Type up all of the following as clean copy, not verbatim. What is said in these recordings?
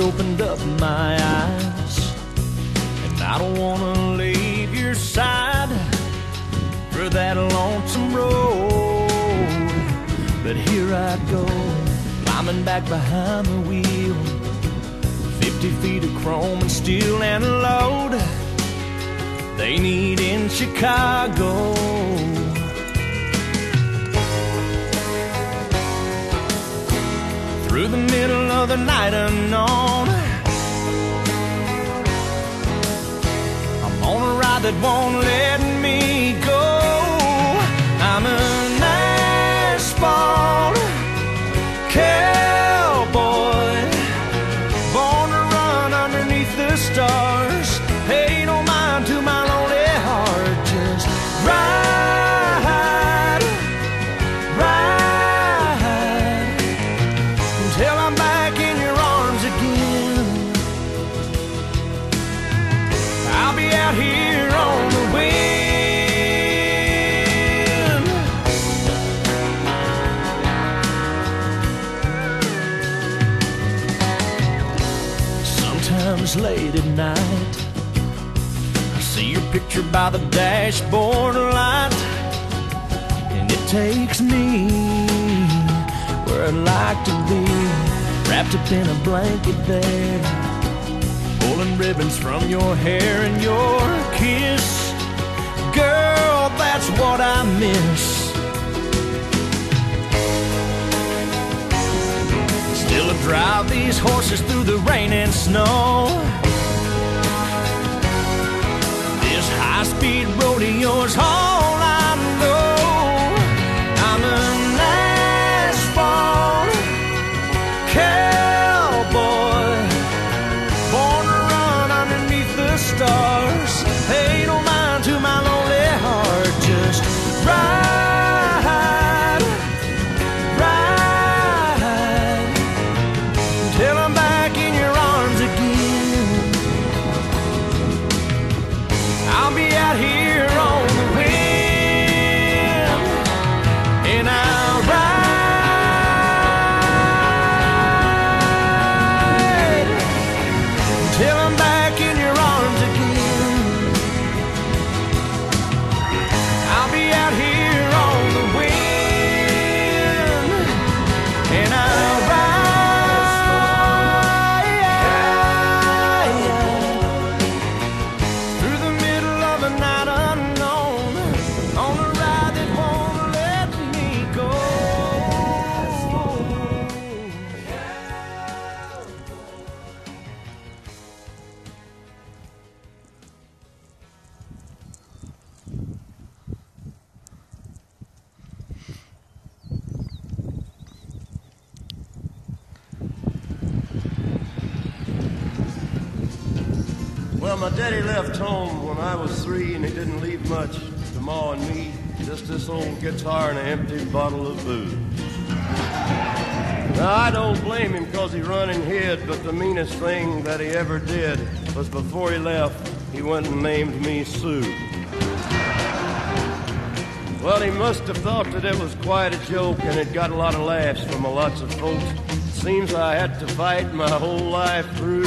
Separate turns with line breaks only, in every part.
opened up my eyes, and I don't wanna leave your side for that lonesome road. But here I go, climbing back behind the wheel, 50 feet of chrome and steel and a load they need in Chicago. Through the middle of the night unknown, I'm on a ride that won't let me go. I'm an asphalt cowboy, born to run underneath the stars. Pay no mind to my lonely heart, just ride, ride, until I'm back in your arms again. I'll be out here on the wind. Sometimes late at night, I see your picture by the dashboard light, and it takes me where I'd like to be, wrapped up in a blanket there, pulling ribbons from your hair and your kiss. Girl, that's what I miss. Still I drive these horses through the rain and snow. This high-speed rodeo's all I know. I'm an asphalt cowboy, born to run underneath the stars. Pay no mind to my lonely heart, just ride, ride, till I'm back in your arms again. I'll be out here on the wind, and I'll ride till I'm back in your arms again. I'll be out here on the wind, and I'll ride through the middle of the night unknown, on a ride that won't let me go.
Well, my daddy left home when I was 3, and he didn't leave much to Ma and me, just this old guitar and an empty bottle of booze. Now, I don't blame him because he run and hid, but the meanest thing that he ever did was before he left, he went and named me Sue. Well, he must have thought that it was quite a joke, and it got a lot of laughs from lots of folks. Seems I had to fight my whole life through.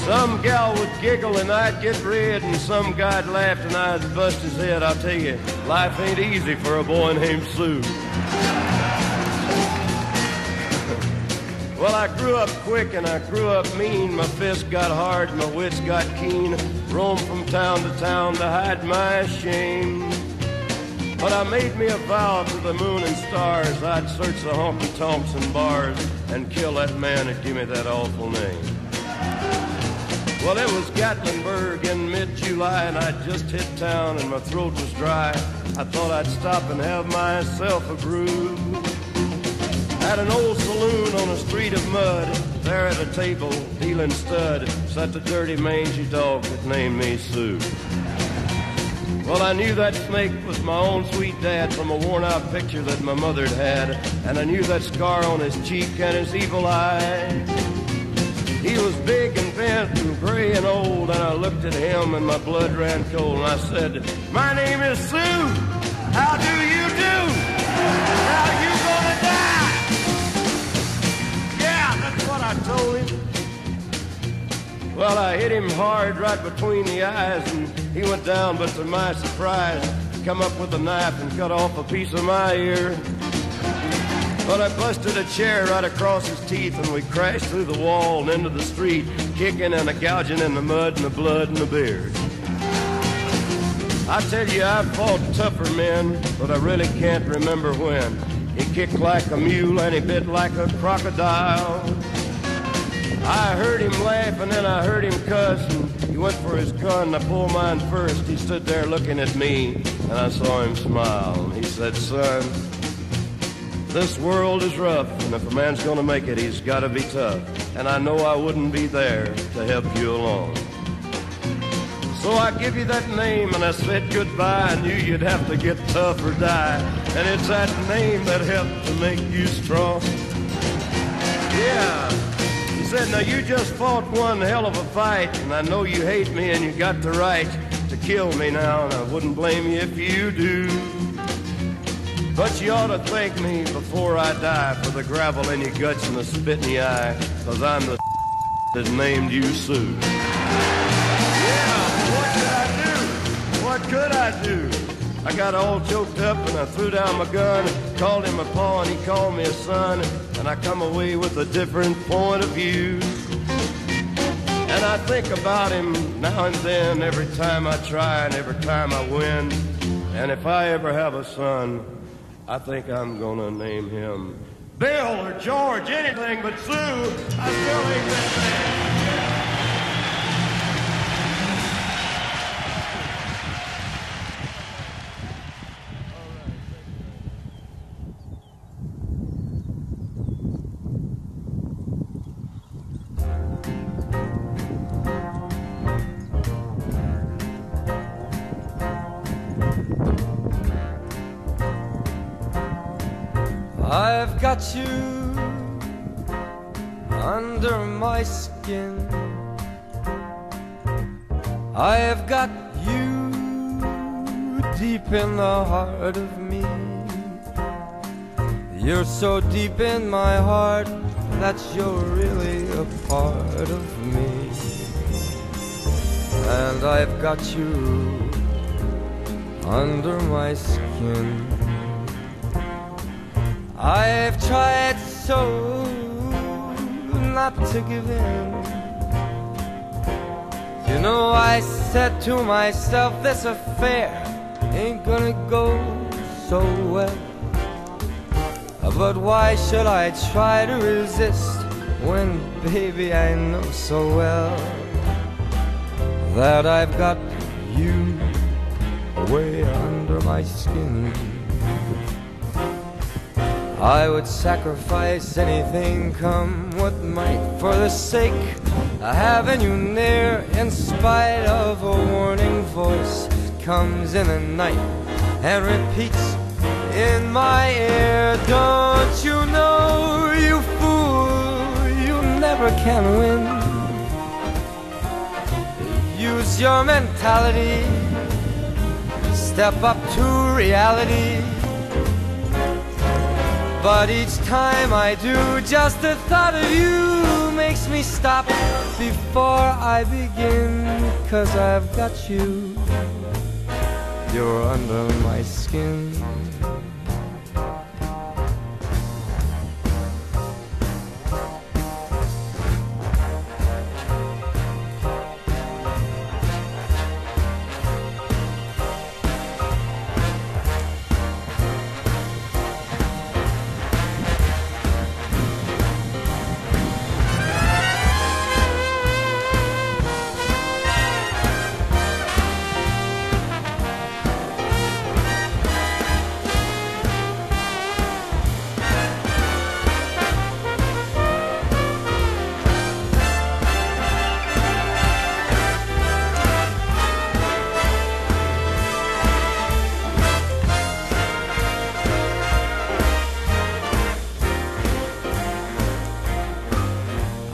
Some gal would giggle and I'd get red, and some guy'd laugh and I'd bust his head. I'll tell you, life ain't easy for a boy named Sue. Well, I grew up quick and I grew up mean. My fists got hard, my wits got keen. Roamed from town to town to hide my shame. But I made me a vow to the moon and stars, I'd search the honky-tonks and bars and kill that man that gave me that awful name. Well, it was Gatlinburg in mid-July, and I'd just hit town and my throat was dry. I thought I'd stop and have myself a brew. At an old saloon on a street of mud, there at a table, dealing stud, sat the dirty mangy dog that named me Sue. Well, I knew that snake was my own sweet dad from a worn-out picture that my mother'd had, and I knew that scar on his cheek and his evil eye. He was big and bent and gray and old, and I looked at him and my blood ran cold, and I said, "My name is Sue. How do you do? Now you gonna die." Yeah, that's what I told him. Well, I hit him hard right between the eyes, and he went down, but to my surprise, come up with a knife and cut off a piece of my ear. But I busted a chair right across his teeth, and we crashed through the wall and into the street, kicking and a-gouging in the mud and the blood and the beard. I tell you, I've fought tougher men, but I really can't remember when. He kicked like a mule and he bit like a crocodile. I heard him laugh and then I heard him cuss, and he went for his gun and I pulled mine first. He stood there looking at me and I saw him smile, and he said, "Son, this world is rough, and if a man's gonna make it, he's gotta be tough. And I know I wouldn't be there to help you along. So I give you that name and I said goodbye. I knew you'd have to get tough or die, and it's that name that helped to make you strong." Yeah. He said, "Now you just fought one hell of a fight, and I know you hate me and you got the right to kill me now, and I wouldn't blame you if you do. But you ought to thank me before I die for the gravel in your guts and the spit in your eye, 'cause I'm the that named you Sue." Yeah, what could I do? What could I do? I got all choked up and I threw down my gun, called him a pa and he called me a son, and I come away with a different point of view. And I think about him now and then, every time I try and every time I win. And if I ever have a son, I think I'm gonna name him Bill or George, anything but Sue. I still ain't that man.
I've got you under my skin. I've got you deep in the heart of me. You're so deep in my heart that you're really a part of me. And I've got you under my skin. I've tried so not to give in. You know, I said to myself, this affair ain't gonna go so well. But why should I try to resist when, baby, I know so well that I've got you way under my skin. I would sacrifice anything, come what might, for the sake of having you near, in spite of a warning voice that comes in the night and repeats in my ear. Don't you know, you fool, you never can win. Use your mentality, step up to reality. But each time I do, just the thought of you makes me stop before I begin. 'Cause I've got you, you're under my skin.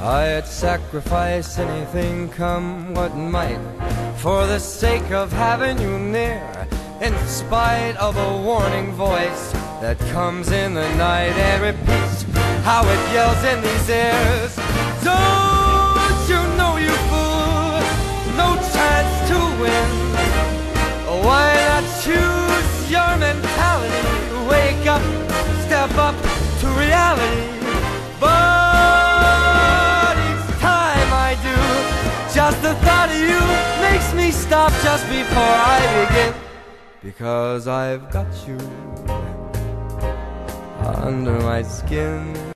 I'd sacrifice anything, come what might, for the sake of having you near, in spite of a warning voice that comes in the night and repeats how it yells in these ears. Don't you know, you fool, your mentality. Wake up, step up to reality. But each time I do, just the thought of you makes me stop just before I begin. Because I've got you under my skin.